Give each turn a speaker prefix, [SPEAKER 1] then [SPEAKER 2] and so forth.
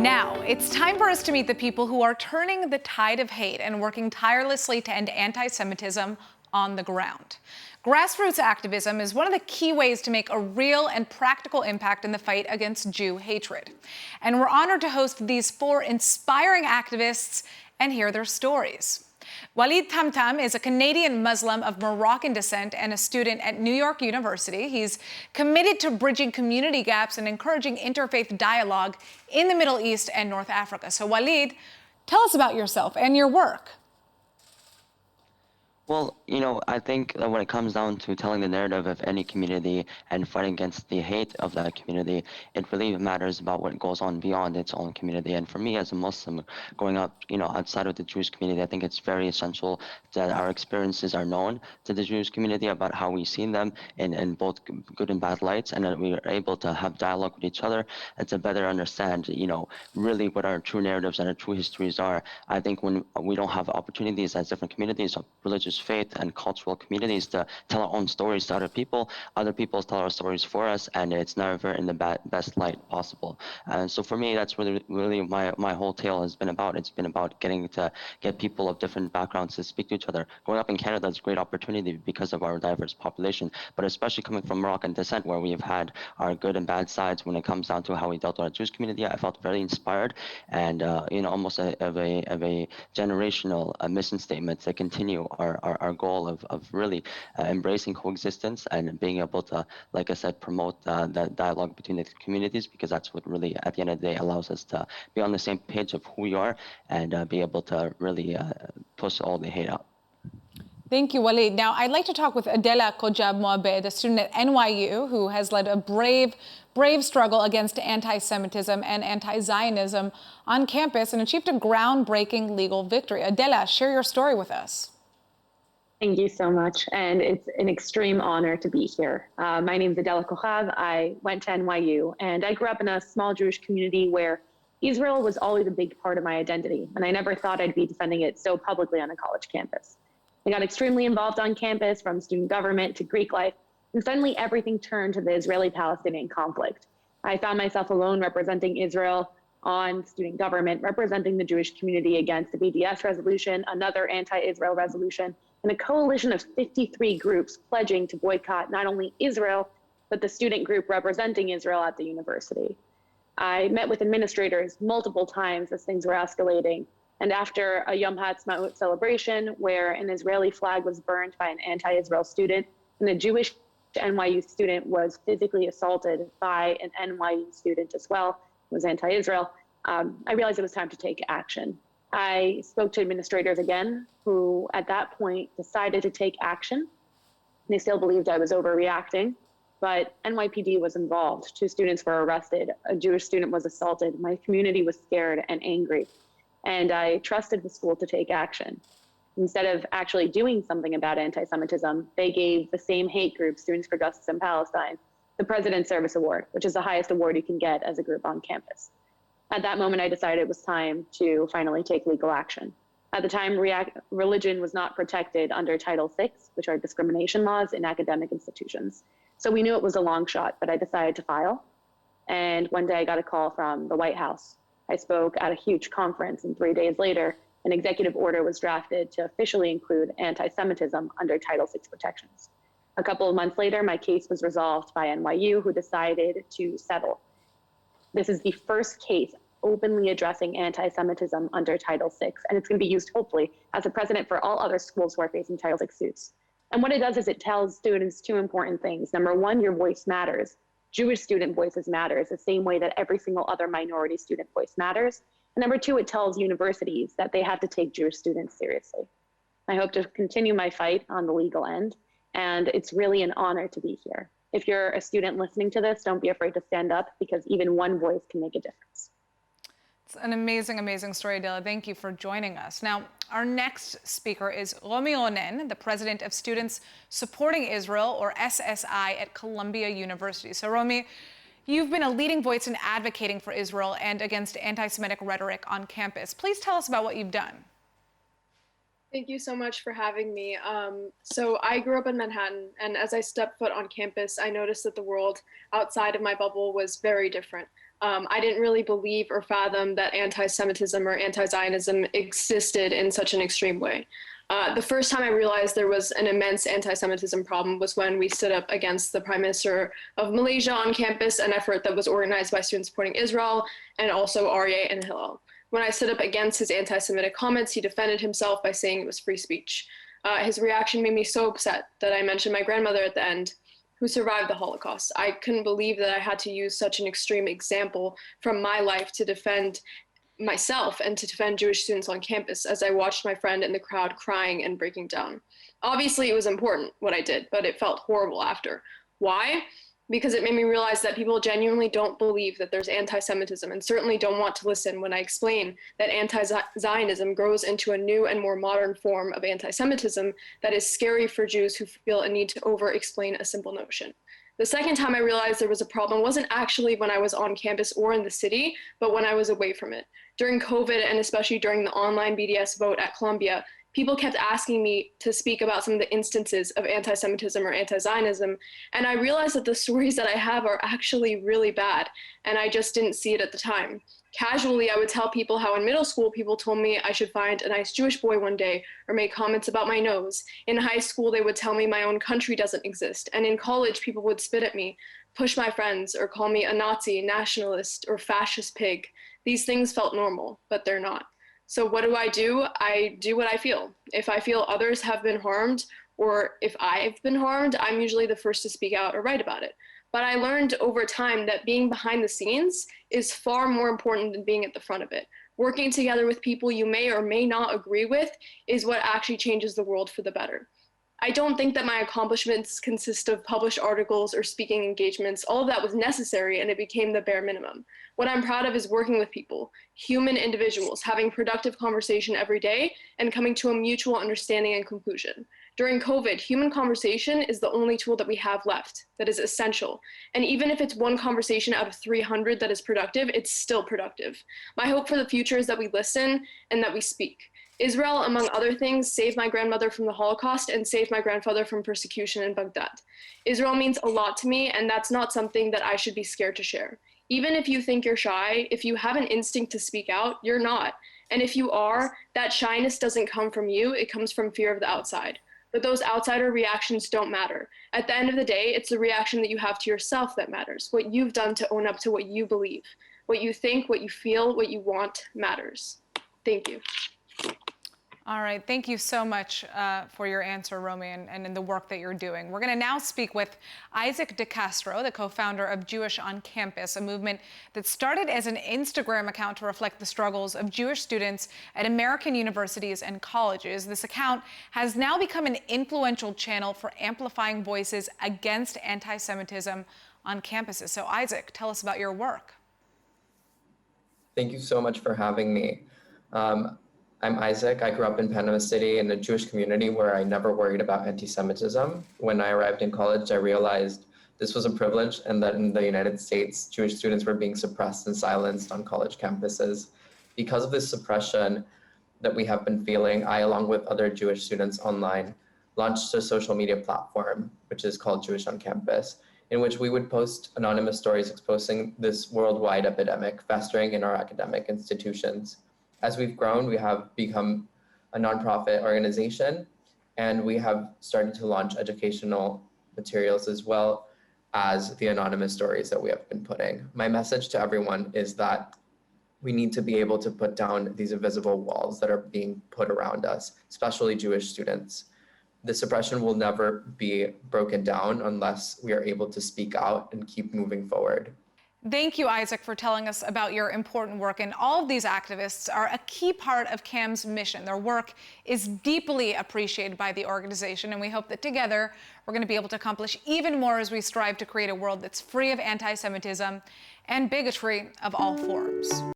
[SPEAKER 1] Now, it's time for us to meet the people who are turning the tide of hate and working tirelessly to end anti-Semitism on the ground. Grassroots activism is one of the key ways to make a real and practical impact in the fight against Jew hatred. And we're honored to host these 4 inspiring activists and hear their stories. Walid Tamtam is a Canadian Muslim of Moroccan descent and a student at New York University. He's committed to bridging community gaps and encouraging interfaith dialogue in the Middle East and North Africa. So Walid, tell us about yourself and your work.
[SPEAKER 2] Well, I think that when it comes down to telling the narrative of any community and fighting against the hate of that community, it really matters about what goes on beyond its own community. And for me as a Muslim, growing up, outside of the Jewish community, I think it's very essential that our experiences are known to the Jewish community about how we see them in both good and bad lights, and that we are able to have dialogue with each other and to better understand, really what our true narratives and our true histories are. I think when we don't have opportunities as different communities of religious faith and cultural communities to tell our own stories to other people tell our stories for us, and it's never in the best light possible. And so for me, that's really my whole tale has been about. It's been about getting to get people of different backgrounds to speak to each other. Growing up in Canada is a great opportunity because of our diverse population, but especially coming from Moroccan descent, where we've had our good and bad sides when it comes down to how we dealt with our Jewish community. I felt very inspired and almost of a generational mission statement to continue our goal of really embracing coexistence and being able to, like I said, promote that dialogue between the communities, because that's what really, at the end of the day, allows us to be on the same page of who we are and be able to really push all the hate out.
[SPEAKER 1] Thank you, Walid. Now, I'd like to talk with Adela Kojab Moabed, a student at NYU who has led a brave struggle against anti-Semitism and anti-Zionism on campus and achieved a groundbreaking legal victory. Adela, share your story with us.
[SPEAKER 3] Thank you so much, and it's an extreme honor to be here. My name is Adela Kochav. I went to NYU, and I grew up in a small Jewish community where Israel was always a big part of my identity, and I never thought I'd be defending it so publicly on a college campus. I got extremely involved on campus, from student government to Greek life, and suddenly everything turned to the Israeli-Palestinian conflict. I found myself alone representing Israel on student government, representing the Jewish community against the BDS resolution, another anti-Israel resolution, and a coalition of 53 groups pledging to boycott not only Israel, but the student group representing Israel at the university. I met with administrators multiple times as things were escalating. And after a Yom HaAtzmaut celebration where an Israeli flag was burned by an anti-Israel student, and a Jewish NYU student was physically assaulted by an NYU student as well, who was anti-Israel, I realized it was time to take action. I spoke to administrators again, who at that point decided to take action. They still believed I was overreacting, but NYPD was involved. 2 students were arrested. A Jewish student was assaulted. My community was scared and angry, and I trusted the school to take action. Instead of actually doing something about anti-Semitism, they gave the same hate group, Students for Justice in Palestine, the President's Service Award, which is the highest award you can get as a group on campus. At that moment, I decided it was time to finally take legal action. At the time, religion was not protected under Title VI, which are discrimination laws in academic institutions. So we knew it was a long shot, but I decided to file. And one day I got a call from the White House. I spoke at a huge conference, and 3 days later, an executive order was drafted to officially include anti-Semitism under Title VI protections. A couple of months later, my case was resolved by NYU, who decided to settle. This is the first case openly addressing anti-Semitism under Title VI, and it's going to be used, hopefully, as a precedent for all other schools who are facing Title VI suits. And what it does is it tells students 2 important things. Number one, your voice matters. Jewish student voices matters the same way that every single other minority student voice matters. And number 2, it tells universities that they have to take Jewish students seriously. I hope to continue my fight on the legal end, and it's really an honor to be here. If you're a student listening to this, don't be afraid to stand up, because even one voice can make a difference.
[SPEAKER 1] It's an amazing, amazing story, Adela. Thank you for joining us. Now, our next speaker is Romy Ronen, the president of Students Supporting Israel, or SSI, at Columbia University. So, Romy, you've been a leading voice in advocating for Israel and against anti-Semitic rhetoric on campus. Please tell us about what you've done.
[SPEAKER 4] Thank you so much for having me. So I grew up in Manhattan, and as I stepped foot on campus, I noticed that the world outside of my bubble was very different. I didn't really believe or fathom that anti-Semitism or anti-Zionism existed in such an extreme way. The first time I realized there was an immense anti-Semitism problem was when we stood up against the Prime Minister of Malaysia on campus, an effort that was organized by students supporting Israel and also Aryeh and Hillel. When I stood up against his anti-Semitic comments, he defended himself by saying it was free speech. His reaction made me so upset that I mentioned my grandmother at the end, who survived the Holocaust. I couldn't believe that I had to use such an extreme example from my life to defend myself and to defend Jewish students on campus as I watched my friend in the crowd crying and breaking down. Obviously, it was important what I did, but it felt horrible after. Why? Because it made me realize that people genuinely don't believe that there's anti-Semitism and certainly don't want to listen when I explain that anti-Zionism grows into a new and more modern form of anti-Semitism that is scary for Jews who feel a need to over-explain a simple notion. The second time I realized there was a problem wasn't actually when I was on campus or in the city, but when I was away from it. During COVID, and especially during the online BDS vote at Columbia, people kept asking me to speak about some of the instances of anti-Semitism or anti-Zionism, and I realized that the stories that I have are actually really bad, and I just didn't see it at the time. Casually, I would tell people how in middle school, people told me I should find a nice Jewish boy one day or make comments about my nose. In high school, they would tell me my own country doesn't exist, and in college, people would spit at me, push my friends, or call me a Nazi, nationalist, or fascist pig. These things felt normal, but they're not. So what do? I do what I feel. If I feel others have been harmed, or if I've been harmed, I'm usually the first to speak out or write about it. But I learned over time that being behind the scenes is far more important than being at the front of it. Working together with people you may or may not agree with is what actually changes the world for the better. I don't think that my accomplishments consist of published articles or speaking engagements. All of that was necessary, and it became the bare minimum. What I'm proud of is working with people, human individuals, having productive conversation every day, and coming to a mutual understanding and conclusion. During COVID, human conversation is the only tool that we have left that is essential. And even if it's one conversation out of 300 that is productive, it's still productive. My hope for the future is that we listen and that we speak. Israel, among other things, saved my grandmother from the Holocaust and saved my grandfather from persecution in Baghdad. Israel means a lot to me, and that's not something that I should be scared to share. Even if you think you're shy, if you have an instinct to speak out, you're not. And if you are, that shyness doesn't come from you, it comes from fear of the outside. But those outsider reactions don't matter. At the end of the day, it's the reaction that you have to yourself that matters, what you've done to own up to what you believe. What you think, what you feel, what you want matters. Thank you.
[SPEAKER 1] All right, thank you so much for your answer, Romy, and in the work that you're doing. We're going to now speak with Isaac DeCastro, the co-founder of Jewish on Campus, a movement that started as an Instagram account to reflect the struggles of Jewish students at American universities and colleges. This account has now become an influential channel for amplifying voices against anti-Semitism on campuses. So, Isaac, tell us about your work.
[SPEAKER 5] Thank you so much for having me. I'm Isaac. I grew up in Panama City in a Jewish community where I never worried about anti-Semitism. When I arrived in college, I realized this was a privilege and that in the United States, Jewish students were being suppressed and silenced on college campuses. Because of this suppression that we have been feeling, I, along with other Jewish students online, launched a social media platform, which is called Jewish on Campus, in which we would post anonymous stories exposing this worldwide epidemic festering in our academic institutions. As we've grown, we have become a nonprofit organization, and we have started to launch educational materials as well as the anonymous stories that we have been putting. My message to everyone is that we need to be able to put down these invisible walls that are being put around us, especially Jewish students. The suppression will never be broken down unless we are able to speak out and keep moving forward.
[SPEAKER 1] Thank you, Isaac, for telling us about your important work. And all of these activists are a key part of CAM's mission. Their work is deeply appreciated by the organization, and we hope that together we're going to be able to accomplish even more as we strive to create a world that's free of anti-Semitism and bigotry of all forms.